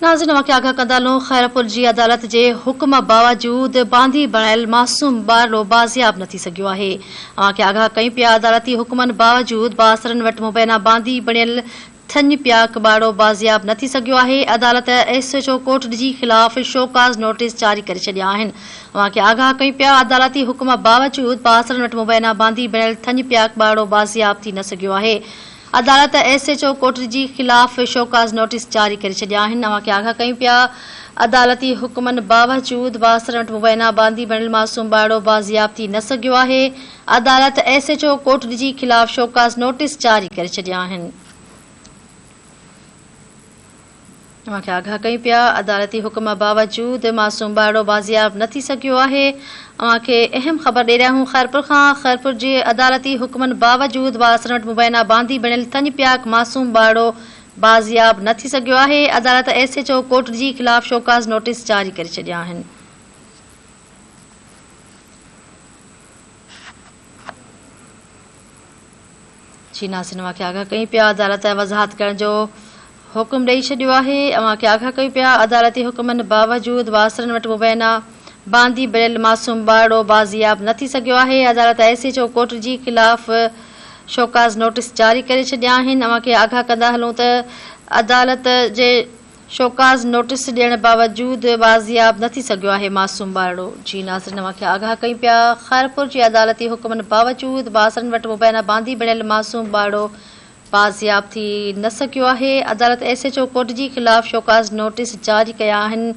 नाज़रीन वाक़िया आगाह कंदालूं खैरपुर जी अदालत जे हुक्म बावजूद बांदी बणायल मासूम ॿारड़ो बाज़ियाब न थी सघियो आहे। वाक़िया आगाह कई पिया अदालती हुक्मनि बावजूद बासरनि वटि मुबैना बांदी बणियल थञ प्याक ॿारड़ो बाज़ियाब न थी सघियो आहे। अदालत SHO कोर्ट जी ख़िलाफ़ शोकाज़ नोटिस जारी करे छॾिया आहिनि। वाक़िया आगाह कई पिया अदालती हुक्म बावजूद बासरनि वटि मुबैना बांदी बणियल थञ प्याक ॿारड़ो बाज़ियाब थी न सघियो आहे। अदालत SHO कोर्ट जी ख़िलाफ़ शोकाज़ नोटिस जारी करे छॾिया आहिनि। वाक़िया आगाह कई पिया अदालती हुक्मनि बावजूद बासरनि वटि मुबैना बांदी बणियल मासूम ॿारड़ो बाज़ियाब थी न सघियो आहे। अदालत SHO कोर्ट जी ख़िलाफ़ शोकाज़ नोटिस जारी करे छॾिया आहिनि। वाक़िया आगाह कई पिया अदालती हुक्म बावजूद मासूम ॿारड़ो बाज़ियाब न थी सघियो आहे। अवांखे अहम ख़बर ॾेई रहिया आहियूं खैरपुर खां। खैरपुर जे अदालती हुक्मनि बावजूद बासरनि वटि मुबैना बांदी बणियल थञ प्याक मासूम ॿारड़ो बाज़ियाब न थी सघियो आहे। अदालत SHO कोर्ट जी ख़िलाफ़ शोकाज़ नोटिस जारी करे छॾिया आहिनि। जी नाज़रीन वाक़िया आगाह कई पिया अदालत वज़ाहत करण जो हुकुम ॾेई छॾियो आहे। अवांखे आगाह कई पिया अदालती हुक्मनि बावजूद बासरनि वटि मुबैना बांदी बणियल मासूम ॿारड़ो बाज़ियाब न थी सघियो आहे। अदालत SHO कोर्ट जी ख़िलाफ़ शोकाज़ नोटिस जारी करे छॾिया आहिनि। अवांखे आगाह कंदा हलूं त अदालत जे शोकाज़ नोटिस ॾियण बावजूद बाज़ियाब न थी सघियो आहे मासूम ॿारड़ो। जी नाज़रीन अवांखे आगाह कई पिया खैरपुर जी अदालती हुक्मनि बावजूद बासरनि वटि मुबैना बांदी बणियल मासूम ॿारड़ो बाज़ियाब थी न सघियो आहे। अदालत SHO कोर्ट जी ख़िलाफ़ शोकाज़ नोटिस जारी कया आहिनि।